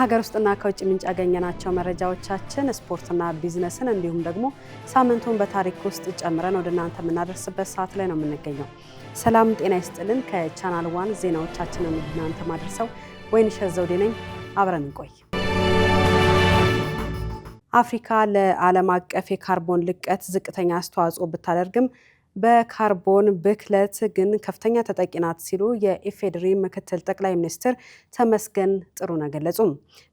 ከሀገር ውስጥና ከውጭ ምንጭ ያገኘናቸው መረጃዎቻችን ስፖርትና ቢዝነስን እንዲሁም ደግሞ ሳምንቱን በታሪክ ውስጥ ጨምረን ወደ እናንተ የምናደርስበት ሰዓት ላይ ነው የምንገኘው። ሰላም ጤና ይስጥልን። ከቻናል ዋን ዜናዎቻችንን ወደ እናንተ ማድረሰው ወይንሸት ዘውዴ ነኝ። አብረን እንቆይ። አፍሪካ ለዓለም አቀፍ የካርቦን ልቀት ዝቅተኛ አስተዋጽኦ ብታደርግም በካርቦን ብክለት ግን ከፍተኛ ተጠቂ ናት ሲሉ የኢፌዴሪ ምክትል ጠቅላይ ሚኒስትር ተመስገን ጥሩነህ ገለጹ።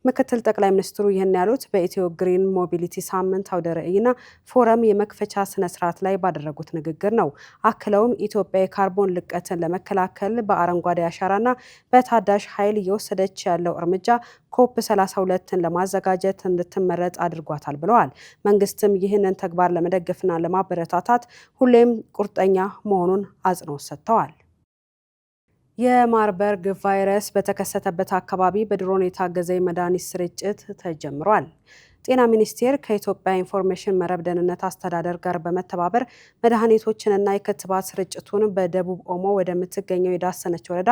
ምክትል ጠቅላይ ሚኒስትሩ ይህን ያሉት በኢትዮ ግሪን ሞቢሊቲ ሳምንት አውደ ርዕይና ፎረም የመክፈቻ ስነ ስርዓት ላይ ባደረጉት ንግግር ነው። አክለውም ኢትዮጵያ የካርቦን ልቀትን ለመከላከል በአረንጓዴ አሻራና በታዳሽ ኃይል እየወሰደች ያለው እርምጃ ኮፕ 32ን ለማዘጋጀት እንድትመረጥ አድርጓታል ብለዋል። መንግስትም ይህንን ተግባር ለመደገፍና ለማበረታታት ሁሌም ቁርጠኛ መሆኑን አጽንኦት ሰጥተዋል። የማርበርግ ቫይረስ በተከሰተበት አካባቢ በድሮን የታገዘ የመድኃኒት ስርጭት ተጀምሯል። ጤና ሚኒስቴር ከኢትዮጵያ ኢንፎርሜሽን መረብ ደህንነት አስተዳደር ጋር በመተባበር መድኃኒቶችንና የክትባት ስርጭቱን በደቡብ ኦሞ ወደምትገኘው የዳሰነች ወረዳ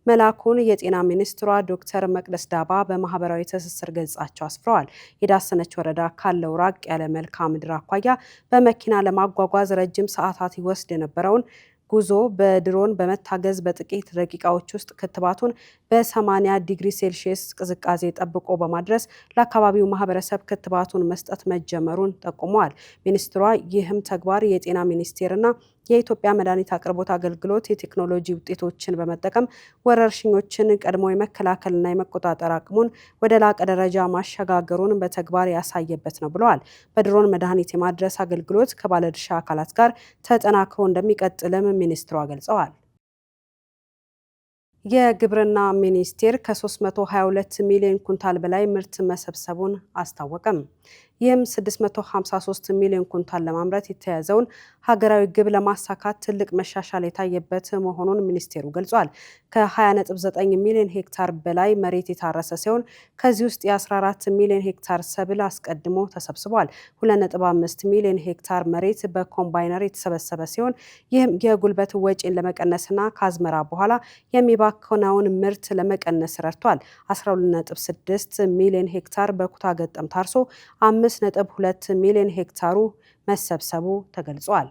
መላኩን የጤና ሚኒስትሯ ዶክተር መቅደስ ዳባ በማህበራዊ ትስስር ገጻቸው አስፍረዋል። የዳሰነች ወረዳ ካለው ራቅ ያለ መልክዓ ምድር አኳያ በመኪና ለማጓጓዝ ረጅም ሰዓታት ይወስድ የነበረውን ጉዞ በድሮን በመታገዝ በጥቂት ደቂቃዎች ውስጥ ክትባቱን በ80 ዲግሪ ሴልሺየስ ቅዝቃዜ ጠብቆ በማድረስ ለአካባቢው ማህበረሰብ ክትባቱን መስጠት መጀመሩን ጠቁመዋል። ሚኒስትሯ ይህም ተግባር የጤና ሚኒስቴርና የኢትዮጵያ መድኃኒት አቅርቦት አገልግሎት የቴክኖሎጂ ውጤቶችን በመጠቀም ወረርሽኞችን ቀድሞ የመከላከልና የመቆጣጠር አቅሙን ወደ ላቀ ደረጃ ማሸጋገሩን በተግባር ያሳየበት ነው ብለዋል። በድሮን መድኃኒት የማድረስ አገልግሎት ከባለድርሻ አካላት ጋር ተጠናክሮ እንደሚቀጥልም ሚኒስትሯ ገልጸዋል። የግብርና ሚኒስቴር ከ322 ሚሊዮን ኩንታል በላይ ምርት መሰብሰቡን አስታወቀም። ይህም 653 ሚሊዮን ኩንታል ለማምረት የተያዘውን ሀገራዊ ግብ ለማሳካት ትልቅ መሻሻል የታየበት መሆኑን ሚኒስቴሩ ገልጿል። ከ20.9 ሚሊዮን ሄክታር በላይ መሬት የታረሰ ሲሆን ከዚህ ውስጥ የ14 ሚሊዮን ሄክታር ሰብል አስቀድሞ ተሰብስቧል። 2.5 ሚሊዮን ሄክታር መሬት በኮምባይነር የተሰበሰበ ሲሆን ይህም የጉልበት ወጪን ለመቀነስና ከአዝመራ በኋላ የሚባክነውን ምርት ለመቀነስ ረድቷል። 12.6 ሚሊዮን ሄክታር በኩታ ገጠም ታርሶ 5.2 ሚሊዮን ሄክታሩ መሰብሰቡ ተገልጿል።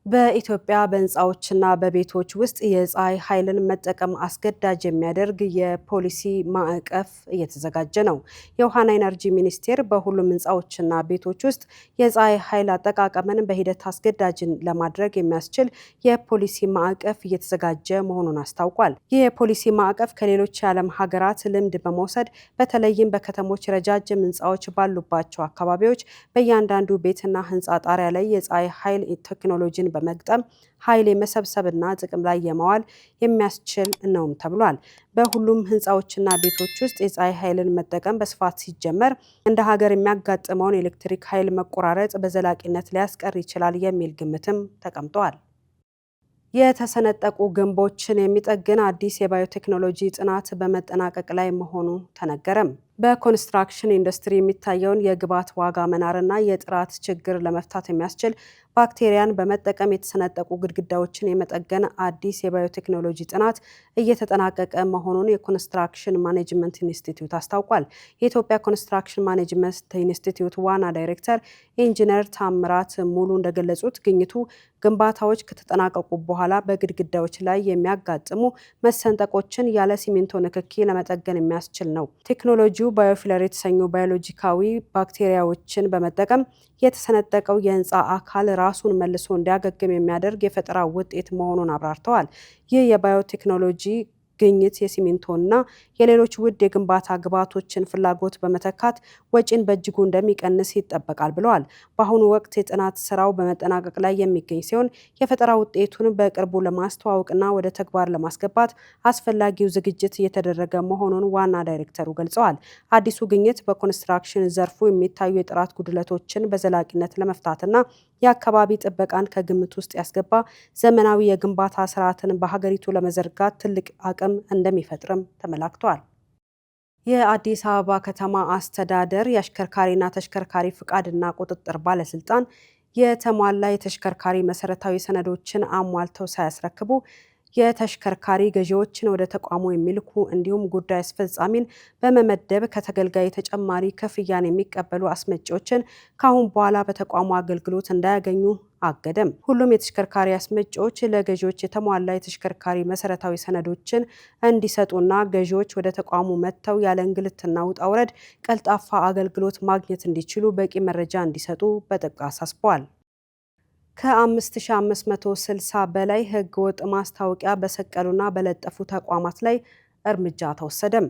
በኢትዮጵያ በህንፃዎችና በቤቶች ውስጥ የፀሐይ ኃይልን መጠቀም አስገዳጅ የሚያደርግ የፖሊሲ ማዕቀፍ እየተዘጋጀ ነው። የውሃና ኢነርጂ ሚኒስቴር በሁሉም ህንፃዎችና ቤቶች ውስጥ የፀሐይ ኃይል አጠቃቀምን በሂደት አስገዳጅ ለማድረግ የሚያስችል የፖሊሲ ማዕቀፍ እየተዘጋጀ መሆኑን አስታውቋል። ይህ የፖሊሲ ማዕቀፍ ከሌሎች የዓለም ሀገራት ልምድ በመውሰድ በተለይም በከተሞች ረጃጅም ህንፃዎች ባሉባቸው አካባቢዎች በእያንዳንዱ ቤትና ህንፃ ጣሪያ ላይ የፀሐይ ኃይል ቴክኖሎጂን በመግጠም ኃይል የመሰብሰብና ጥቅም ላይ የማዋል የሚያስችል ነውም ተብሏል። በሁሉም ህንፃዎችና ቤቶች ውስጥ የፀሐይ ኃይልን መጠቀም በስፋት ሲጀመር እንደ ሀገር የሚያጋጥመውን የኤሌክትሪክ ኃይል መቆራረጥ በዘላቂነት ሊያስቀር ይችላል የሚል ግምትም ተቀምጧል። የተሰነጠቁ ግንቦችን የሚጠግን አዲስ የባዮቴክኖሎጂ ጥናት በመጠናቀቅ ላይ መሆኑ ተነገረም። በኮንስትራክሽን ኢንዱስትሪ የሚታየውን የግብዓት ዋጋ መናርና የጥራት ችግር ለመፍታት የሚያስችል ባክቴሪያን በመጠቀም የተሰነጠቁ ግድግዳዎችን የመጠገን አዲስ የባዮቴክኖሎጂ ጥናት እየተጠናቀቀ መሆኑን የኮንስትራክሽን ማኔጅመንት ኢንስቲትዩት አስታውቋል። የኢትዮጵያ ኮንስትራክሽን ማኔጅመንት ኢንስቲትዩት ዋና ዳይሬክተር ኢንጂነር ታምራት ሙሉ እንደገለጹት ግኝቱ ግንባታዎች ከተጠናቀቁ በኋላ በግድግዳዎች ላይ የሚያጋጥሙ መሰንጠቆችን ያለ ሲሚንቶ ንክኪ ለመጠገን የሚያስችል ነው። ቴክኖሎጂው ባዮፊለር የተሰኙ ባዮሎጂካዊ ባክቴሪያዎችን በመጠቀም የተሰነጠቀው የህንፃ አካል ራሱን መልሶ እንዲያገግም የሚያደርግ የፈጠራ ውጤት መሆኑን አብራርተዋል። ይህ የባዮቴክኖሎጂ ግኝት የሲሚንቶና የሌሎች ውድ የግንባታ ግብዓቶችን ፍላጎት በመተካት ወጪን በእጅጉ እንደሚቀንስ ይጠበቃል ብለዋል። በአሁኑ ወቅት የጥናት ስራው በመጠናቀቅ ላይ የሚገኝ ሲሆን የፈጠራ ውጤቱን በቅርቡ ለማስተዋወቅና ወደ ተግባር ለማስገባት አስፈላጊው ዝግጅት እየተደረገ መሆኑን ዋና ዳይሬክተሩ ገልጸዋል። አዲሱ ግኝት በኮንስትራክሽን ዘርፉ የሚታዩ የጥራት ጉድለቶችን በዘላቂነት ለመፍታትና የአካባቢ ጥበቃን ከግምት ውስጥ ያስገባ ዘመናዊ የግንባታ ስርዓትን በሀገሪቱ ለመዘርጋት ትልቅ አቅም እንደሚፈጥርም ተመላክቷል። የአዲስ አበባ ከተማ አስተዳደር የአሽከርካሪና ተሽከርካሪ ፍቃድና ቁጥጥር ባለስልጣን የተሟላ የተሽከርካሪ መሰረታዊ ሰነዶችን አሟልተው ሳያስረክቡ የተሽከርካሪ ገዢዎችን ወደ ተቋሙ የሚልኩ እንዲሁም ጉዳይ አስፈጻሚን በመመደብ ከተገልጋይ ተጨማሪ ክፍያን የሚቀበሉ አስመጪዎችን ከአሁን በኋላ በተቋሙ አገልግሎት እንዳያገኙ አገደም። ሁሉም የተሽከርካሪ አስመጪዎች ለገዢዎች የተሟላ የተሽከርካሪ መሰረታዊ ሰነዶችን እንዲሰጡና ገዢዎች ወደ ተቋሙ መጥተው ያለ እንግልትና ውጣ ውረድ ቀልጣፋ አገልግሎት ማግኘት እንዲችሉ በቂ መረጃ እንዲሰጡ በጥብቅ አሳስበዋል። ከ5560 በላይ ህገወጥ ማስታወቂያ በሰቀሉና በለጠፉ ተቋማት ላይ እርምጃ ተወሰደም።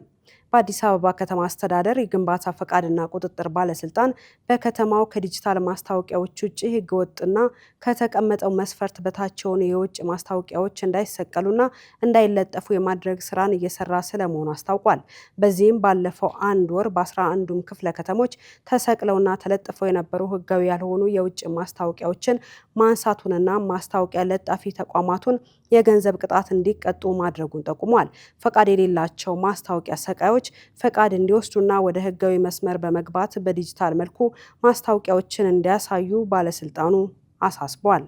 በአዲስ አበባ ከተማ አስተዳደር የግንባታ ፈቃድና ቁጥጥር ባለስልጣን በከተማው ከዲጂታል ማስታወቂያዎች ውጭ ህገወጥና ከተቀመጠው መስፈርት በታች የሆኑ የውጭ ማስታወቂያዎች እንዳይሰቀሉና እንዳይለጠፉ የማድረግ ስራን እየሰራ ስለመሆኑ አስታውቋል። በዚህም ባለፈው አንድ ወር በ11ዱም ክፍለ ከተሞች ተሰቅለውና ተለጥፈው የነበሩ ህጋዊ ያልሆኑ የውጭ ማስታወቂያዎችን ማንሳቱንና ማስታወቂያ ለጣፊ ተቋማቱን የገንዘብ ቅጣት እንዲቀጡ ማድረጉን ጠቁሟል። ፈቃድ የሌላቸው ማስታወቂያ ሰቃዮች ፈቃድ እንዲወስዱና ወደ ህጋዊ መስመር በመግባት በዲጂታል መልኩ ማስታወቂያዎችን እንዲያሳዩ ባለስልጣኑ አሳስቧል።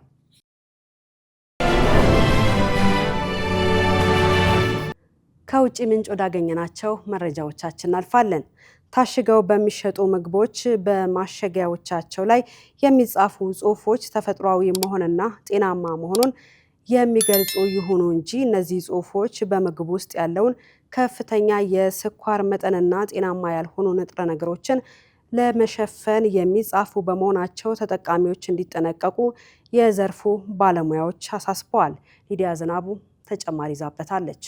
ከውጭ ምንጭ ወዳገኘናቸው መረጃዎቻችን እናልፋለን። ታሽገው በሚሸጡ ምግቦች በማሸጊያዎቻቸው ላይ የሚጻፉ ጽሑፎች ተፈጥሯዊ መሆንና ጤናማ መሆኑን የሚገልጹ ይሁኑ እንጂ እነዚህ ጽሑፎች በምግብ ውስጥ ያለውን ከፍተኛ የስኳር መጠንና ጤናማ ያልሆኑ ንጥረ ነገሮችን ለመሸፈን የሚጻፉ በመሆናቸው ተጠቃሚዎች እንዲጠነቀቁ የዘርፉ ባለሙያዎች አሳስበዋል። ሊዲያ ዝናቡ ተጨማሪ ይዛበታለች።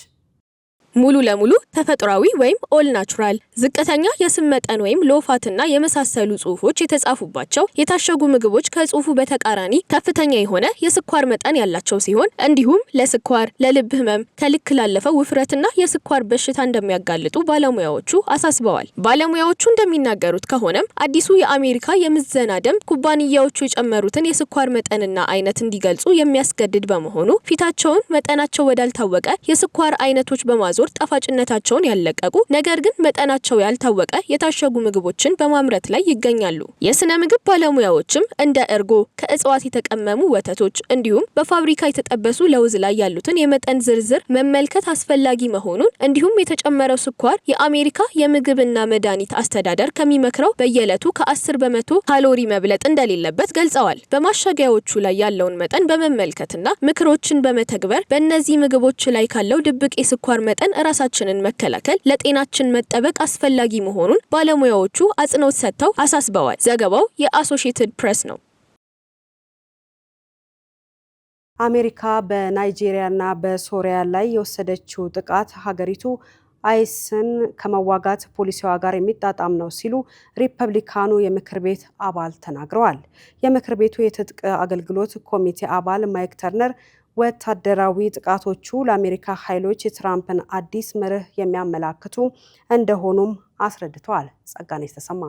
ሙሉ ለሙሉ ተፈጥሯዊ ወይም ኦል ናቹራል፣ ዝቅተኛ የስብ መጠን ወይም ሎፋትና የመሳሰሉ ጽሑፎች የተጻፉባቸው የታሸጉ ምግቦች ከጽሑፉ በተቃራኒ ከፍተኛ የሆነ የስኳር መጠን ያላቸው ሲሆን እንዲሁም ለስኳር፣ ለልብ ህመም፣ ከልክ ላለፈው ውፍረትና የስኳር በሽታ እንደሚያጋልጡ ባለሙያዎቹ አሳስበዋል። ባለሙያዎቹ እንደሚናገሩት ከሆነም አዲሱ የአሜሪካ የምዘና ደንብ ኩባንያዎቹ የጨመሩትን የስኳር መጠንና አይነት እንዲገልጹ የሚያስገድድ በመሆኑ ፊታቸውን መጠናቸው ወዳልታወቀ የስኳር አይነቶች በማዞር ጣፋጭነታቸውን ያለቀቁ ነገር ግን መጠናቸው ያልታወቀ የታሸጉ ምግቦችን በማምረት ላይ ይገኛሉ። የስነ ምግብ ባለሙያዎችም እንደ እርጎ፣ ከእጽዋት የተቀመሙ ወተቶች እንዲሁም በፋብሪካ የተጠበሱ ለውዝ ላይ ያሉትን የመጠን ዝርዝር መመልከት አስፈላጊ መሆኑን እንዲሁም የተጨመረው ስኳር የአሜሪካ የምግብና መድኃኒት አስተዳደር ከሚመክረው በየዕለቱ ከ10 በመቶ ካሎሪ መብለጥ እንደሌለበት ገልጸዋል። በማሸጊያዎቹ ላይ ያለውን መጠን በመመልከትና ምክሮችን በመተግበር በእነዚህ ምግቦች ላይ ካለው ድብቅ የስኳር መጠን ራሳችንን መከላከል ለጤናችን መጠበቅ አስፈላጊ መሆኑን ባለሙያዎቹ አጽንኦት ሰጥተው አሳስበዋል። ዘገባው የአሶሺየትድ ፕሬስ ነው። አሜሪካ በናይጄሪያና በሶሪያ ላይ የወሰደችው ጥቃት ሀገሪቱ አይስን ከመዋጋት ፖሊሲዋ ጋር የሚጣጣም ነው ሲሉ ሪፐብሊካኑ የምክር ቤት አባል ተናግረዋል። የምክር ቤቱ የትጥቅ አገልግሎት ኮሚቴ አባል ማይክ ተርነር ወታደራዊ ጥቃቶቹ ለአሜሪካ ኃይሎች የትራምፕን አዲስ መርህ የሚያመላክቱ እንደሆኑም አስረድተዋል። ጸጋነሽ ተሰማ።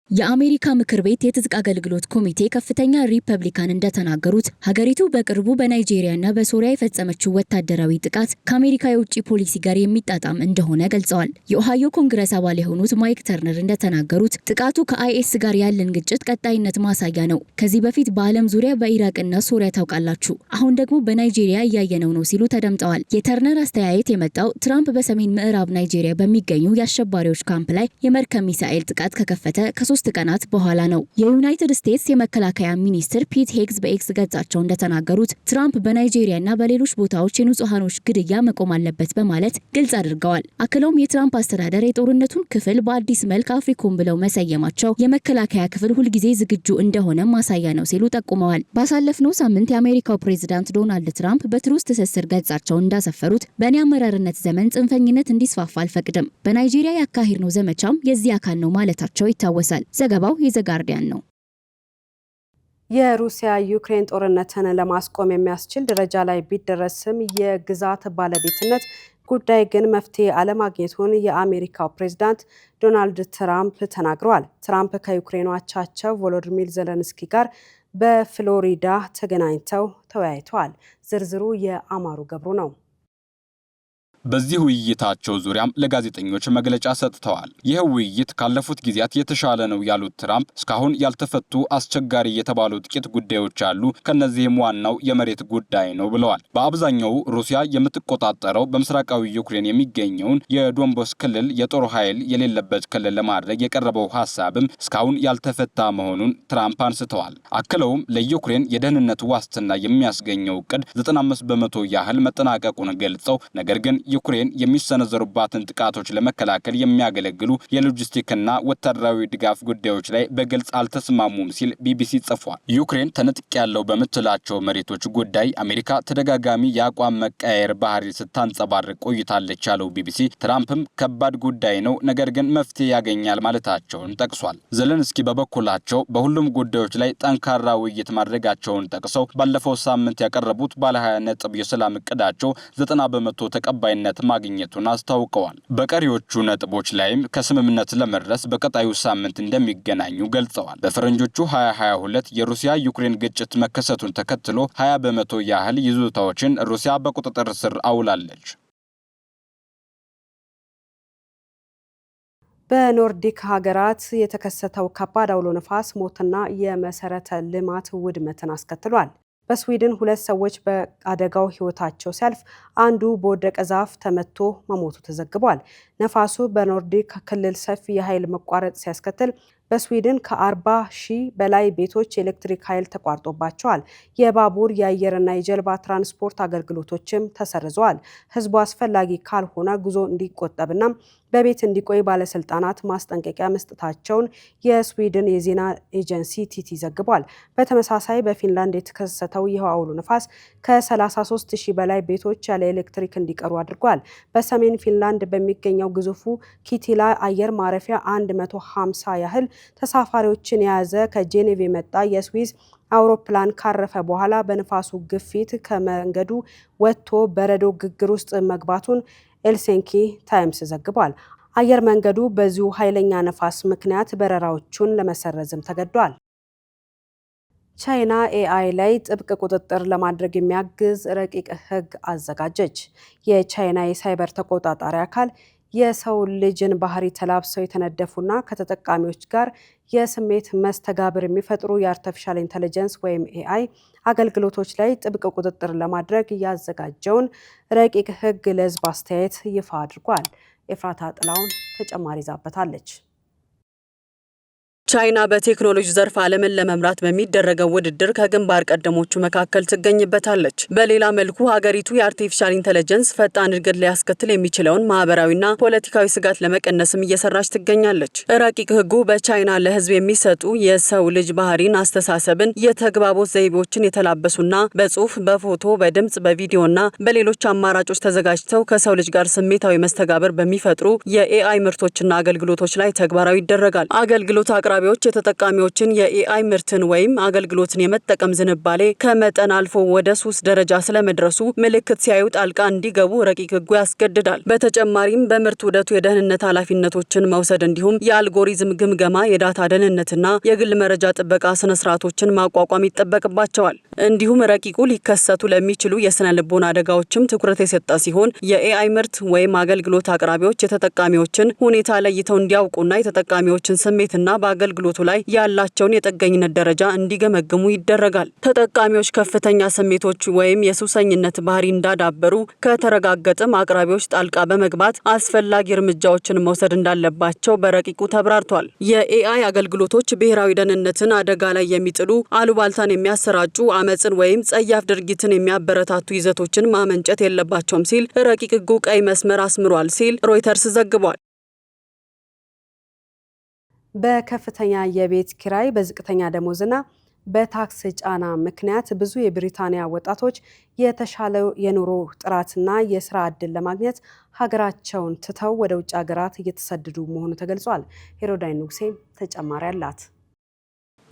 የአሜሪካ ምክር ቤት የትጥቅ አገልግሎት ኮሚቴ ከፍተኛ ሪፐብሊካን እንደተናገሩት ሀገሪቱ በቅርቡ በናይጄሪያና በሶሪያ የፈጸመችው ወታደራዊ ጥቃት ከአሜሪካ የውጭ ፖሊሲ ጋር የሚጣጣም እንደሆነ ገልጸዋል። የኦሃዮ ኮንግረስ አባል የሆኑት ማይክ ተርነር እንደተናገሩት ጥቃቱ ከአይኤስ ጋር ያለን ግጭት ቀጣይነት ማሳያ ነው። ከዚህ በፊት በዓለም ዙሪያ በኢራቅና ሶሪያ ታውቃላችሁ፣ አሁን ደግሞ በናይጄሪያ እያየነው ነው ሲሉ ተደምጠዋል። የተርነር አስተያየት የመጣው ትራምፕ በሰሜን ምዕራብ ናይጄሪያ በሚገኙ የአሸባሪዎች ካምፕ ላይ የመርከብ ሚሳኤል ጥቃት ከከፈተ ከ3 ቀናት በኋላ ነው። የዩናይትድ ስቴትስ የመከላከያ ሚኒስትር ፒት ሄግስ በኤክስ ገጻቸው እንደተናገሩት ትራምፕ በናይጄሪያና በሌሎች ቦታዎች የንጹሃኖች ግድያ መቆም አለበት በማለት ግልጽ አድርገዋል። አክለውም የትራምፕ አስተዳደር የጦርነቱን ክፍል በአዲስ መልክ አፍሪኮም ብለው መሰየማቸው የመከላከያ ክፍል ሁልጊዜ ዝግጁ እንደሆነ ማሳያ ነው ሲሉ ጠቁመዋል። ባሳለፍነው ሳምንት የአሜሪካው ፕሬዝዳንት ዶናልድ ትራምፕ በትሩዝ ትስስር ገጻቸው እንዳሰፈሩት በእኔ አመራርነት ዘመን ጽንፈኝነት እንዲስፋፋ አልፈቅድም፣ በናይጄሪያ ያካሄድነው ዘመቻም የዚህ አካል ነው ማለታቸው ይታወሳል። ዘገባው የዘጋርዲያን ነው። የሩሲያ ዩክሬን ጦርነትን ለማስቆም የሚያስችል ደረጃ ላይ ቢደረስም የግዛት ባለቤትነት ጉዳይ ግን መፍትሄ አለማግኘቱን የአሜሪካው ፕሬዝዳንት ዶናልድ ትራምፕ ተናግረዋል። ትራምፕ ከዩክሬኑ አቻቸው ቮሎዲሚር ዜሌንስኪ ጋር በፍሎሪዳ ተገናኝተው ተወያይተዋል። ዝርዝሩ የአማሩ ገብሩ ነው። በዚህ ውይይታቸው ዙሪያም ለጋዜጠኞች መግለጫ ሰጥተዋል። ይህ ውይይት ካለፉት ጊዜያት የተሻለ ነው ያሉት ትራምፕ እስካሁን ያልተፈቱ አስቸጋሪ የተባሉ ጥቂት ጉዳዮች አሉ፣ ከነዚህም ዋናው የመሬት ጉዳይ ነው ብለዋል። በአብዛኛው ሩሲያ የምትቆጣጠረው በምስራቃዊ ዩክሬን የሚገኘውን የዶንባስ ክልል የጦር ኃይል የሌለበት ክልል ለማድረግ የቀረበው ሐሳብም እስካሁን ያልተፈታ መሆኑን ትራምፕ አንስተዋል። አክለውም ለዩክሬን የደህንነት ዋስትና የሚያስገኘው ዕቅድ 95 በመቶ ያህል መጠናቀቁን ገልጸው ነገር ግን ዩክሬን የሚሰነዘሩባትን ጥቃቶች ለመከላከል የሚያገለግሉ የሎጂስቲክና ወታደራዊ ድጋፍ ጉዳዮች ላይ በግልጽ አልተስማሙም ሲል ቢቢሲ ጽፏል። ዩክሬን ተነጥቅ ያለው በምትላቸው መሬቶች ጉዳይ አሜሪካ ተደጋጋሚ የአቋም መቀያየር ባህሪ ስታንጸባርቅ ቆይታለች ያለው ቢቢሲ ትራምፕም ከባድ ጉዳይ ነው፣ ነገር ግን መፍትሄ ያገኛል ማለታቸውን ጠቅሷል። ዘለንስኪ በበኩላቸው በሁሉም ጉዳዮች ላይ ጠንካራ ውይይት ማድረጋቸውን ጠቅሰው ባለፈው ሳምንት ያቀረቡት ባለ 20 ነጥብ የሰላም እቅዳቸው 90 በመቶ ተቀባይነት ማግኘቱን አስታውቀዋል። በቀሪዎቹ ነጥቦች ላይም ከስምምነት ለመድረስ በቀጣዩ ሳምንት እንደሚገናኙ ገልጸዋል። በፈረንጆቹ 2022 የሩሲያ ዩክሬን ግጭት መከሰቱን ተከትሎ 20 በመቶ ያህል ይዞታዎችን ሩሲያ በቁጥጥር ስር አውላለች። በኖርዲክ ሀገራት የተከሰተው ከባድ አውሎ ነፋስ ሞትና የመሰረተ ልማት ውድመትን አስከትሏል። በስዊድን 2 ሰዎች በአደጋው ሕይወታቸው ሲያልፍ አንዱ በወደቀ ዛፍ ተመቶ መሞቱ ተዘግቧል። ነፋሱ በኖርዲክ ክልል ሰፊ የኃይል መቋረጥ ሲያስከትል በስዊድን ከ40 ሺህ በላይ ቤቶች የኤሌክትሪክ ኃይል ተቋርጦባቸዋል። የባቡር የአየርና የጀልባ ትራንስፖርት አገልግሎቶችም ተሰርዘዋል። ሕዝቡ አስፈላጊ ካልሆነ ጉዞ እንዲቆጠብና በቤት እንዲቆይ ባለስልጣናት ማስጠንቀቂያ መስጠታቸውን የስዊድን የዜና ኤጀንሲ ቲቲ ዘግቧል። በተመሳሳይ በፊንላንድ የተከሰተው ይህ አውሎ ነፋስ ከ33 ሺህ በላይ ቤቶች ያለ ኤሌክትሪክ እንዲቀሩ አድርጓል። በሰሜን ፊንላንድ በሚገኘው ግዙፉ ኪቲላ አየር ማረፊያ 150 ያህል ተሳፋሪዎችን የያዘ ከጄኔቭ የመጣ የስዊዝ አውሮፕላን ካረፈ በኋላ በንፋሱ ግፊት ከመንገዱ ወጥቶ በረዶ ግግር ውስጥ መግባቱን ኤልሴንኪ ታይምስ ዘግቧል። አየር መንገዱ በዚሁ ኃይለኛ ነፋስ ምክንያት በረራዎቹን ለመሰረዝም ተገዷል። ቻይና ኤአይ ላይ ጥብቅ ቁጥጥር ለማድረግ የሚያግዝ ረቂቅ ሕግ አዘጋጀች። የቻይና የሳይበር ተቆጣጣሪ አካል የሰው ልጅን ባህሪ ተላብሰው የተነደፉና ከተጠቃሚዎች ጋር የስሜት መስተጋብር የሚፈጥሩ የአርቲፊሻል ኢንተለጀንስ ወይም ኤአይ አገልግሎቶች ላይ ጥብቅ ቁጥጥር ለማድረግ ያዘጋጀውን ረቂቅ ሕግ ለሕዝብ አስተያየት ይፋ አድርጓል። ኤፍራታ ጥላውን ተጨማሪ ይዛበታለች። ቻይና በቴክኖሎጂ ዘርፍ ዓለምን ለመምራት በሚደረገው ውድድር ከግንባር ቀደሞቹ መካከል ትገኝበታለች። በሌላ መልኩ ሀገሪቱ የአርቲፊሻል ኢንተለጀንስ ፈጣን እድገት ሊያስከትል የሚችለውን ማህበራዊና ፖለቲካዊ ስጋት ለመቀነስም እየሰራች ትገኛለች። ረቂቅ ሕጉ በቻይና ለሕዝብ የሚሰጡ የሰው ልጅ ባህሪን፣ አስተሳሰብን፣ የተግባቦት ዘይቤዎችን የተላበሱና በጽሁፍ፣ በፎቶ፣ በድምጽ፣ በቪዲዮና በሌሎች አማራጮች ተዘጋጅተው ከሰው ልጅ ጋር ስሜታዊ መስተጋብር በሚፈጥሩ የኤአይ ምርቶችና አገልግሎቶች ላይ ተግባራዊ ይደረጋል። አገልግሎት አቅራቢዎች የተጠቃሚዎችን የኤአይ ምርትን ወይም አገልግሎትን የመጠቀም ዝንባሌ ከመጠን አልፎ ወደ ሱስ ደረጃ ስለመድረሱ ምልክት ሲያዩ ጣልቃ እንዲገቡ ረቂቅ ሕጉ ያስገድዳል። በተጨማሪም በምርት ውደቱ የደህንነት ኃላፊነቶችን መውሰድ እንዲሁም የአልጎሪዝም ግምገማ፣ የዳታ ደህንነትና የግል መረጃ ጥበቃ ስነስርዓቶችን ማቋቋም ይጠበቅባቸዋል። እንዲሁም ረቂቁ ሊከሰቱ ለሚችሉ የስነ ልቦና አደጋዎችም ትኩረት የሰጠ ሲሆን የኤአይ ምርት ወይም አገልግሎት አቅራቢዎች የተጠቃሚዎችን ሁኔታ ለይተው እንዲያውቁና የተጠቃሚዎችን ስሜትና አገልግሎቱ ላይ ያላቸውን የጥገኝነት ደረጃ እንዲገመግሙ ይደረጋል። ተጠቃሚዎች ከፍተኛ ስሜቶች ወይም የሱሰኝነት ባህሪ እንዳዳበሩ ከተረጋገጠም አቅራቢዎች ጣልቃ በመግባት አስፈላጊ እርምጃዎችን መውሰድ እንዳለባቸው በረቂቁ ተብራርቷል። የኤአይ አገልግሎቶች ብሔራዊ ደህንነትን አደጋ ላይ የሚጥሉ፣ አሉባልታን የሚያሰራጩ፣ አመጽን ወይም ጸያፍ ድርጊትን የሚያበረታቱ ይዘቶችን ማመንጨት የለባቸውም ሲል ረቂቅ ሕጉ ቀይ መስመር አስምሯል ሲል ሮይተርስ ዘግቧል። በከፍተኛ የቤት ኪራይ፣ በዝቅተኛ ደሞዝና በታክስ ጫና ምክንያት ብዙ የብሪታንያ ወጣቶች የተሻለ የኑሮ ጥራትና የስራ ዕድል ለማግኘት ሀገራቸውን ትተው ወደ ውጭ ሀገራት እየተሰደዱ መሆኑ ተገልጿል። ሄሮዳይ ንጉሴ ተጨማሪ አላት።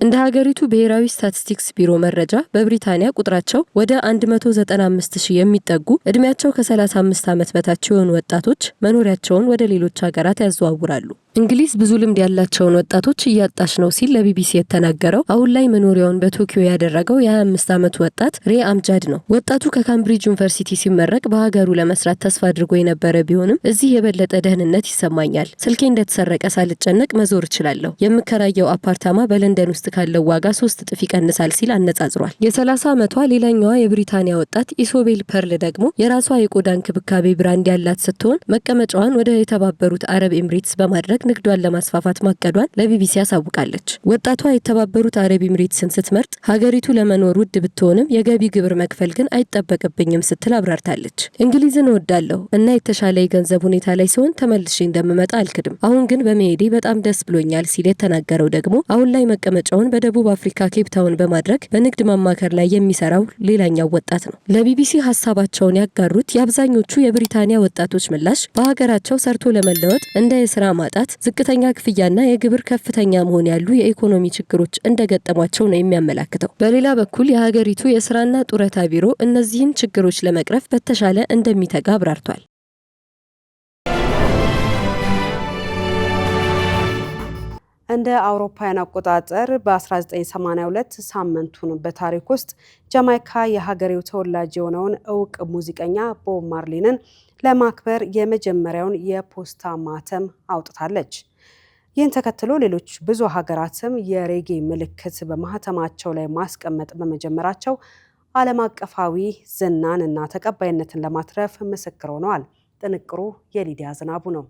እንደ ሀገሪቱ ብሔራዊ ስታቲስቲክስ ቢሮ መረጃ በብሪታንያ ቁጥራቸው ወደ 195,000 የሚጠጉ እድሜያቸው ከ35 ዓመት በታች የሆኑ ወጣቶች መኖሪያቸውን ወደ ሌሎች ሀገራት ያዘዋውራሉ። እንግሊዝ ብዙ ልምድ ያላቸውን ወጣቶች እያጣች ነው ሲል ለቢቢሲ የተናገረው አሁን ላይ መኖሪያውን በቶኪዮ ያደረገው የ25 ዓመት ወጣት ሬ አምጃድ ነው። ወጣቱ ከካምብሪጅ ዩኒቨርሲቲ ሲመረቅ በሀገሩ ለመስራት ተስፋ አድርጎ የነበረ ቢሆንም እዚህ የበለጠ ደህንነት ይሰማኛል፣ ስልኬ እንደተሰረቀ ሳልጨነቅ መዞር እችላለሁ፣ የምከራየው አፓርታማ በለንደን ውስጥ ካለው ዋጋ 3 እጥፍ ይቀንሳል ሲል አነጻጽሯል። የ30 ዓመቷ ሌላኛዋ የብሪታንያ ወጣት ኢሶቤል ፐርል ደግሞ የራሷ የቆዳ እንክብካቤ ብራንድ ያላት ስትሆን መቀመጫዋን ወደ የተባበሩት አረብ ኤምሬትስ በማድረግ ንግዷን ለማስፋፋት ማቀዷን ለቢቢሲ ያሳውቃለች። ወጣቷ የተባበሩት አረብ ኤምሬትስን ስትመርጥ ሀገሪቱ ለመኖር ውድ ብትሆንም የገቢ ግብር መክፈል ግን አይጠበቅብኝም ስትል አብራርታለች። እንግሊዝን እወዳለሁ እና የተሻለ የገንዘብ ሁኔታ ላይ ሲሆን ተመልሼ እንደምመጣ አልክድም። አሁን ግን በመሄዴ በጣም ደስ ብሎኛል ሲል የተናገረው ደግሞ አሁን ላይ መቀመጫውን በደቡብ አፍሪካ ኬፕታውን በማድረግ በንግድ ማማከር ላይ የሚሰራው ሌላኛው ወጣት ነው። ለቢቢሲ ሀሳባቸውን ያጋሩት የአብዛኞቹ የብሪታንያ ወጣቶች ምላሽ በሀገራቸው ሰርቶ ለመለወጥ እንደ የስራ ማጣት፣ ዝቅተኛ ክፍያና የግብር ከፍተኛ መሆን ያሉ የኢኮኖሚ ችግሮች እንደገጠሟቸው ነው የሚያመላክተው። በሌላ በኩል የሀገሪቱ የስራና ጡረታ ቢሮ እነዚህን ችግሮች ለመቅረፍ በተሻለ እንደሚተጋ አብራርቷል። እንደ አውሮፓውያን አቆጣጠር በ1982 ሳምንቱን በታሪክ ውስጥ ጃማይካ የሀገሬው ተወላጅ የሆነውን እውቅ ሙዚቀኛ ቦብ ማርሊንን ለማክበር የመጀመሪያውን የፖስታ ማህተም አውጥታለች። ይህን ተከትሎ ሌሎች ብዙ ሀገራትም የሬጌ ምልክት በማህተማቸው ላይ ማስቀመጥ በመጀመራቸው ዓለም አቀፋዊ ዝናን እና ተቀባይነትን ለማትረፍ ምስክር ሆነዋል። ጥንቅሩ የሊዲያ ዝናቡ ነው።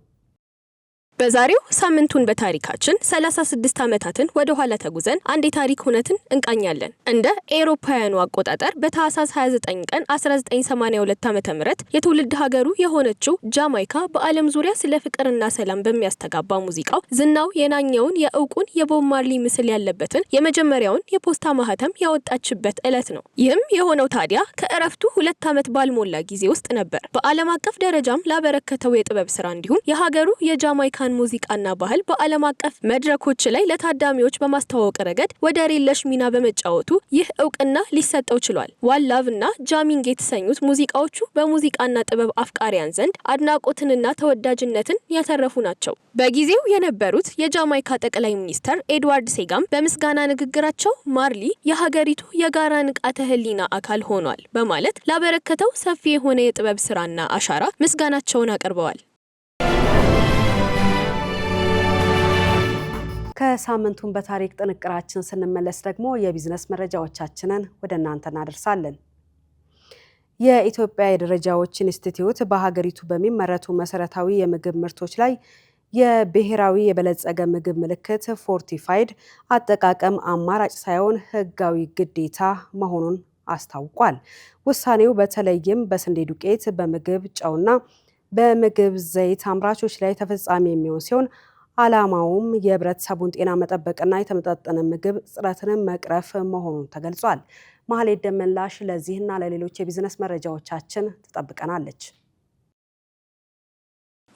በዛሬው ሳምንቱን በታሪካችን 36 ዓመታትን ወደ ኋላ ተጉዘን አንድ የታሪክ ሁነትን እንቃኛለን። እንደ ኤሮፓውያኑ አቆጣጠር በታህሳስ 29 ቀን 1982 ዓ.ም የትውልድ ሀገሩ የሆነችው ጃማይካ በዓለም ዙሪያ ስለ ፍቅርና ሰላም በሚያስተጋባ ሙዚቃው ዝናው የናኘውን የእውቁን የቦብ ማርሊ ምስል ያለበትን የመጀመሪያውን የፖስታ ማህተም ያወጣችበት ዕለት ነው። ይህም የሆነው ታዲያ ከእረፍቱ 2 ዓመት ባልሞላ ጊዜ ውስጥ ነበር። በዓለም አቀፍ ደረጃም ላበረከተው የጥበብ ስራ እንዲሁም የሀገሩ የጃማይካ ሙዚቃና ባህል በዓለም አቀፍ መድረኮች ላይ ለታዳሚዎች በማስተዋወቅ ረገድ ወደር የለሽ ሚና በመጫወቱ ይህ እውቅና ሊሰጠው ችሏል። ዋን ላቭ እና ጃሚንግ የተሰኙት ሙዚቃዎቹ በሙዚቃና ጥበብ አፍቃሪያን ዘንድ አድናቆትንና ተወዳጅነትን ያተረፉ ናቸው። በጊዜው የነበሩት የጃማይካ ጠቅላይ ሚኒስተር ኤድዋርድ ሴጋም በምስጋና ንግግራቸው ማርሊ የሀገሪቱ የጋራ ንቃተ ህሊና አካል ሆኗል በማለት ላበረከተው ሰፊ የሆነ የጥበብ ስራና አሻራ ምስጋናቸውን አቅርበዋል። ከሳምንቱን በታሪክ ጥንቅራችን ስንመለስ ደግሞ የቢዝነስ መረጃዎቻችንን ወደ እናንተ እናደርሳለን። የኢትዮጵያ የደረጃዎች ኢንስቲትዩት በሀገሪቱ በሚመረቱ መሰረታዊ የምግብ ምርቶች ላይ የብሔራዊ የበለጸገ ምግብ ምልክት ፎርቲፋይድ አጠቃቀም አማራጭ ሳይሆን ሕጋዊ ግዴታ መሆኑን አስታውቋል። ውሳኔው በተለይም በስንዴ ዱቄት፣ በምግብ ጨውና በምግብ ዘይት አምራቾች ላይ ተፈጻሚ የሚሆን ሲሆን ዓላማውም የህብረተሰቡን ጤና መጠበቅና የተመጣጠነ ምግብ እጥረትን መቅረፍ መሆኑን ተገልጿል። ማህሌት ደመላሽ ለዚህና ለሌሎች የቢዝነስ መረጃዎቻችን ትጠብቀናለች።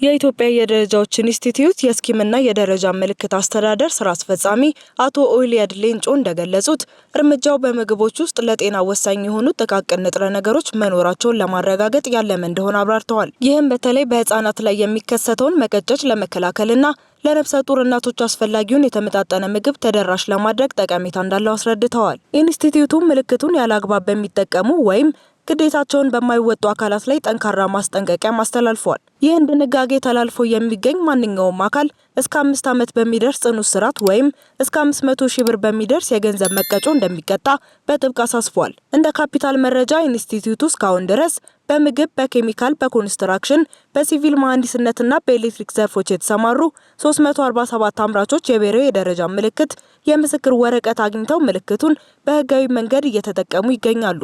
የኢትዮጵያ የደረጃዎች ኢንስቲትዩት የስኪምና የደረጃ ምልክት አስተዳደር ስራ አስፈጻሚ አቶ ኦይሊያድ ሌንጮ እንደገለጹት እርምጃው በምግቦች ውስጥ ለጤና ወሳኝ የሆኑ ጥቃቅን ንጥረ ነገሮች መኖራቸውን ለማረጋገጥ ያለመ እንደሆነ አብራርተዋል። ይህም በተለይ በህፃናት ላይ የሚከሰተውን መቀጨጭ ለመከላከልና ለነፍሰ ጡር እናቶች አስፈላጊውን የተመጣጠነ ምግብ ተደራሽ ለማድረግ ጠቀሜታ እንዳለው አስረድተዋል። ኢንስቲትዩቱ ምልክቱን ያለአግባብ በሚጠቀሙ ወይም ግዴታቸውን በማይወጡ አካላት ላይ ጠንካራ ማስጠንቀቂያ አስተላልፏል። ይህን ድንጋጌ ተላልፎ የሚገኝ ማንኛውም አካል እስከ 5 ዓመት በሚደርስ ጽኑ እስራት ወይም እስከ 500 ሺህ ብር በሚደርስ የገንዘብ መቀጮ እንደሚቀጣ በጥብቅ አሳስቧል። እንደ ካፒታል መረጃ ኢንስቲትዩቱ እስካሁን ድረስ በምግብ፣ በኬሚካል፣ በኮንስትራክሽን፣ በሲቪል መሐንዲስነትና በኤሌክትሪክ ዘርፎች የተሰማሩ 347 አምራቾች የብሔራዊ የደረጃ ምልክት የምስክር ወረቀት አግኝተው ምልክቱን በህጋዊ መንገድ እየተጠቀሙ ይገኛሉ።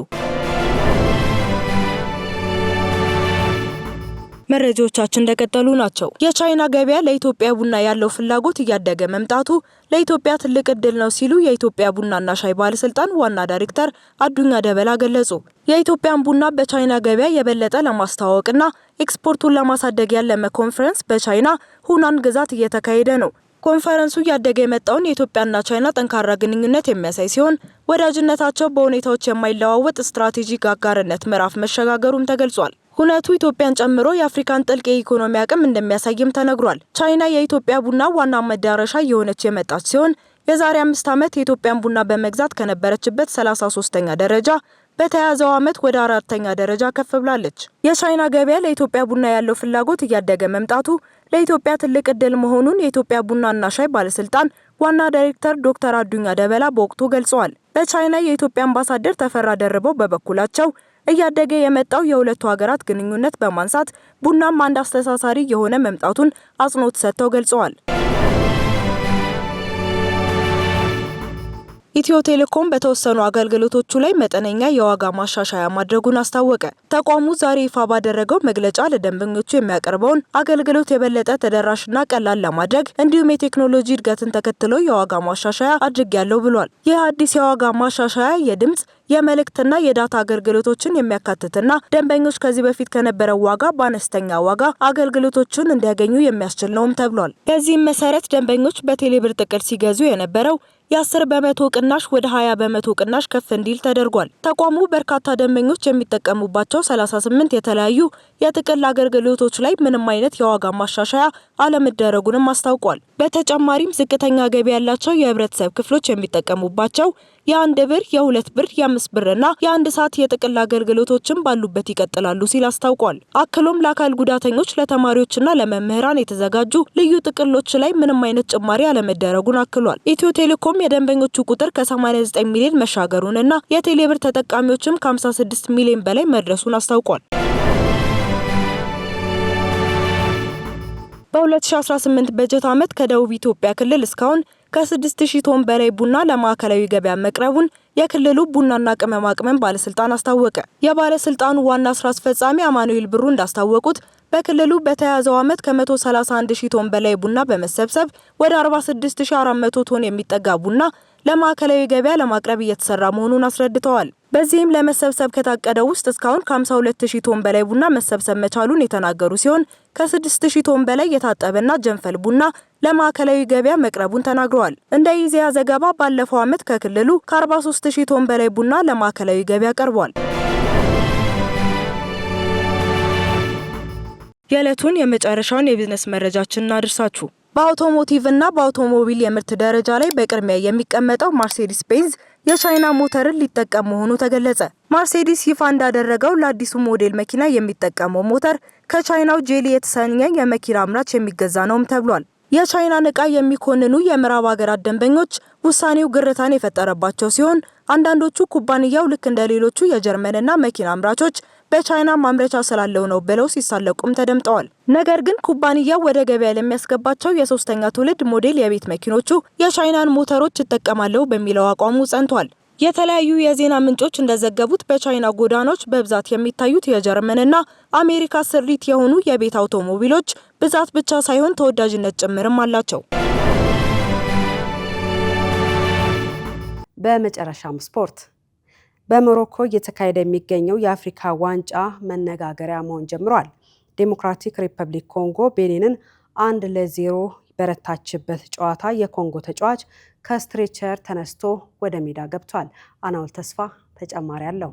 መረጃዎቻችን እንደቀጠሉ ናቸው። የቻይና ገበያ ለኢትዮጵያ ቡና ያለው ፍላጎት እያደገ መምጣቱ ለኢትዮጵያ ትልቅ እድል ነው ሲሉ የኢትዮጵያ ቡናና ሻይ ባለስልጣን ዋና ዳይሬክተር አዱኛ ደበላ ገለጹ። የኢትዮጵያን ቡና በቻይና ገበያ የበለጠ ለማስተዋወቅና ኤክስፖርቱን ለማሳደግ ያለመ ኮንፈረንስ በቻይና ሁናን ግዛት እየተካሄደ ነው። ኮንፈረንሱ እያደገ የመጣውን የኢትዮጵያና ቻይና ጠንካራ ግንኙነት የሚያሳይ ሲሆን ወዳጅነታቸው በሁኔታዎች የማይለዋወጥ ስትራቴጂክ አጋርነት ምዕራፍ መሸጋገሩም ተገልጿል። ሁነቱ ኢትዮጵያን ጨምሮ የአፍሪካን ጥልቅ የኢኮኖሚ አቅም እንደሚያሳይም ተነግሯል። ቻይና የኢትዮጵያ ቡና ዋና መዳረሻ የሆነች የመጣች ሲሆን የዛሬ 5 ዓመት የኢትዮጵያን ቡና በመግዛት ከነበረችበት 33ኛ ደረጃ በተያዘው ዓመት ወደ 4ኛ ደረጃ ከፍ ብላለች። የቻይና ገበያ ለኢትዮጵያ ቡና ያለው ፍላጎት እያደገ መምጣቱ ለኢትዮጵያ ትልቅ እድል መሆኑን የኢትዮጵያ ቡናና ሻይ ባለስልጣን ዋና ዳይሬክተር ዶክተር አዱኛ ደበላ በወቅቱ ገልጸዋል። በቻይና የኢትዮጵያ አምባሳደር ተፈራ ደርበው በበኩላቸው እያደገ የመጣው የሁለቱ ሀገራት ግንኙነት በማንሳት ቡናም አንድ አስተሳሳሪ የሆነ መምጣቱን አጽንኦት ሰጥተው ገልጸዋል። ኢትዮ ቴሌኮም በተወሰኑ አገልግሎቶቹ ላይ መጠነኛ የዋጋ ማሻሻያ ማድረጉን አስታወቀ። ተቋሙ ዛሬ ይፋ ባደረገው መግለጫ ለደንበኞቹ የሚያቀርበውን አገልግሎት የበለጠ ተደራሽና ቀላል ለማድረግ እንዲሁም የቴክኖሎጂ እድገትን ተከትሎ የዋጋ ማሻሻያ አድርጌያለሁ ብሏል። ይህ አዲስ የዋጋ ማሻሻያ የድምጽ የመልእክትና የዳታ አገልግሎቶችን የሚያካትትና ደንበኞች ከዚህ በፊት ከነበረው ዋጋ በአነስተኛ ዋጋ አገልግሎቶችን እንዲያገኙ የሚያስችል ነውም ተብሏል። በዚህም መሰረት ደንበኞች በቴሌብር ጥቅል ሲገዙ የነበረው የ10 በመቶ ቅናሽ ወደ 20 በመቶ ቅናሽ ከፍ እንዲል ተደርጓል። ተቋሙ በርካታ ደንበኞች የሚጠቀሙባቸው 38 የተለያዩ የጥቅል አገልግሎቶች ላይ ምንም አይነት የዋጋ ማሻሻያ አለመደረጉንም አስታውቋል። በተጨማሪም ዝቅተኛ ገቢ ያላቸው የህብረተሰብ ክፍሎች የሚጠቀሙባቸው የ1 ብር፣ የ2 ብር፣ የ5 ብርና የ1 ሰዓት የጥቅል አገልግሎቶችን ባሉበት ይቀጥላሉ ሲል አስታውቋል። አክሎም ለአካል ጉዳተኞች፣ ለተማሪዎችና ለመምህራን የተዘጋጁ ልዩ ጥቅሎች ላይ ምንም አይነት ጭማሪ አለመደረጉን አክሏል። ኢትዮ ቴሌኮም የደንበኞቹ ቁጥር ከ89 ሚሊዮን መሻገሩንና የቴሌብር ተጠቃሚዎችም ከ56 ሚሊዮን በላይ መድረሱን አስታውቋል። በ2018 በጀት ዓመት ከደቡብ ኢትዮጵያ ክልል እስካሁን ከ6000 ቶን በላይ ቡና ለማዕከላዊ ገበያ መቅረቡን የክልሉ ቡናና ቅመማ ቅመም ባለስልጣን አስታወቀ። የባለስልጣኑ ዋና ስራ አስፈጻሚ አማኑኤል ብሩ እንዳስታወቁት በክልሉ በተያዘው ዓመት ከ131000 ቶን በላይ ቡና በመሰብሰብ ወደ 46400 ቶን የሚጠጋ ቡና ለማዕከላዊ ገበያ ለማቅረብ እየተሰራ መሆኑን አስረድተዋል። በዚህም ለመሰብሰብ ከታቀደው ውስጥ እስካሁን ከ52000 ቶን በላይ ቡና መሰብሰብ መቻሉን የተናገሩ ሲሆን ከ6000 ቶን በላይ የታጠበና ጀንፈል ቡና ለማዕከላዊ ገበያ መቅረቡን ተናግረዋል። እንደ ኢዜአ ዘገባ ባለፈው ዓመት ከክልሉ ከ43000 ቶን በላይ ቡና ለማዕከላዊ ገበያ ቀርቧል። የዕለቱን የመጨረሻውን የቢዝነስ መረጃችንን አድርሳችሁ በአውቶሞቲቭና በአውቶሞቢል የምርት ደረጃ ላይ በቅድሚያ የሚቀመጠው ማርሴዲስ ቤንዝ የቻይና ሞተርን ሊጠቀም መሆኑ ተገለጸ። ማርሴዲስ ይፋ እንዳደረገው ለአዲሱ ሞዴል መኪና የሚጠቀመው ሞተር ከቻይናው ጄሊ የተሰኘ የመኪና አምራች የሚገዛ ነውም ተብሏል። የቻይናን ዕቃ የሚኮንኑ የምዕራብ ሀገራት ደንበኞች ውሳኔው ግርታን የፈጠረባቸው ሲሆን አንዳንዶቹ ኩባንያው ልክ እንደ ሌሎቹ የጀርመንና መኪና አምራቾች በቻይና ማምረቻ ስላለው ነው ብለው ሲሳለቁም ተደምጠዋል። ነገር ግን ኩባንያው ወደ ገበያ ለሚያስገባቸው የሶስተኛ ትውልድ ሞዴል የቤት መኪኖቹ የቻይናን ሞተሮች ይጠቀማለሁ በሚለው አቋሙ ጸንቷል። የተለያዩ የዜና ምንጮች እንደዘገቡት በቻይና ጎዳናዎች በብዛት የሚታዩት የጀርመንና አሜሪካ ስሪት የሆኑ የቤት አውቶሞቢሎች ብዛት ብቻ ሳይሆን ተወዳጅነት ጭምርም አላቸው። በመጨረሻም ስፖርት። በሞሮኮ እየተካሄደ የሚገኘው የአፍሪካ ዋንጫ መነጋገሪያ መሆን ጀምሯል። ዴሞክራቲክ ሪፐብሊክ ኮንጎ ቤኒንን 1-0 በረታችበት ጨዋታ የኮንጎ ተጫዋች ከስትሬቸር ተነስቶ ወደ ሜዳ ገብቷል። አናውል ተስፋ ተጨማሪ አለው።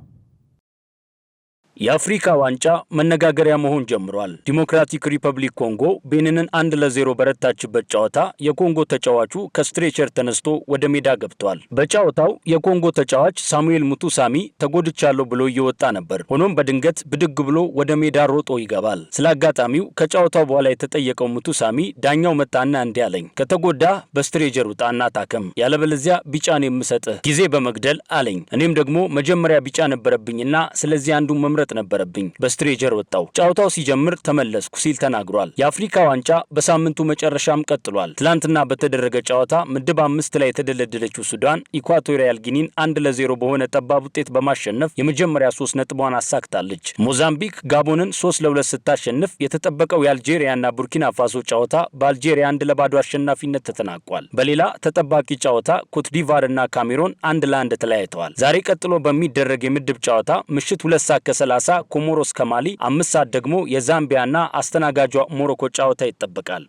የአፍሪካ ዋንጫ መነጋገሪያ መሆን ጀምሯል። ዲሞክራቲክ ሪፐብሊክ ኮንጎ ቤኒንን 1-0 በረታችበት ጨዋታ የኮንጎ ተጫዋቹ ከስትሬቸር ተነስቶ ወደ ሜዳ ገብቷል። በጨዋታው የኮንጎ ተጫዋች ሳሙኤል ሙቱሳሚ ተጎድቻለሁ ብሎ እየወጣ ነበር። ሆኖም በድንገት ብድግ ብሎ ወደ ሜዳ ሮጦ ይገባል። ስለ አጋጣሚው ከጨዋታው በኋላ የተጠየቀው ሙቱሳሚ ዳኛው መጣና እንዲህ አለኝ፣ ከተጎዳ በስትሬቸር ውጣና ታከም፣ ያለበለዚያ ቢጫን የምሰጥህ ጊዜ በመግደል አለኝ። እኔም ደግሞ መጀመሪያ ቢጫ ነበረብኝና ስለዚህ አንዱን መምረጥ ነበረብኝ፣ በስትሬቸር ወጣው። ጨዋታው ሲጀምር ተመለስኩ ሲል ተናግሯል። የአፍሪካ ዋንጫ በሳምንቱ መጨረሻም ቀጥሏል። ትላንትና በተደረገ ጨዋታ ምድብ 5 ላይ የተደለደለችው ሱዳን ኢኳቶሪያል ጊኒን 1-0 በሆነ ጠባብ ውጤት በማሸነፍ የመጀመሪያ 3 ነጥቧን አሳክታለች። ሞዛምቢክ ጋቦንን 3-2 ስታሸንፍ የተጠበቀው የአልጄሪያና ቡርኪና ፋሶ ጨዋታ በአልጄሪያ 1-0 አሸናፊነት ተጠናቋል። በሌላ ተጠባቂ ጨዋታ ኮትዲቫርና ካሜሮን 1-1 ተለያይተዋል። ዛሬ ቀጥሎ በሚደረግ የምድብ ጨዋታ ምሽት 2 ሰዓት ከ30 ኮሞሮስ ከማሊ፣ 5 ሰዓት ደግሞ የዛምቢያና አስተናጋጇ ሞሮኮ ጨዋታ ይጠበቃል።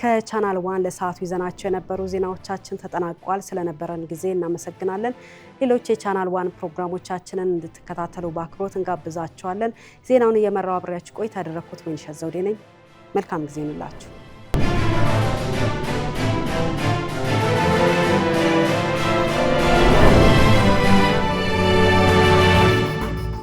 ከቻናል ዋን ለሰዓቱ ይዘናቸው የነበሩ ዜናዎቻችን ተጠናቋል። ስለነበረን ጊዜ እናመሰግናለን። ሌሎች የቻናል ዋን ፕሮግራሞቻችንን እንድትከታተሉ በአክብሮት እንጋብዛችኋለን። ዜናውን እየመራው አብሬያችሁ ቆይታ ያደረኩት ወይንሸት ዘውዴ ነኝ። መልካም ጊዜ ይሁንላችሁ።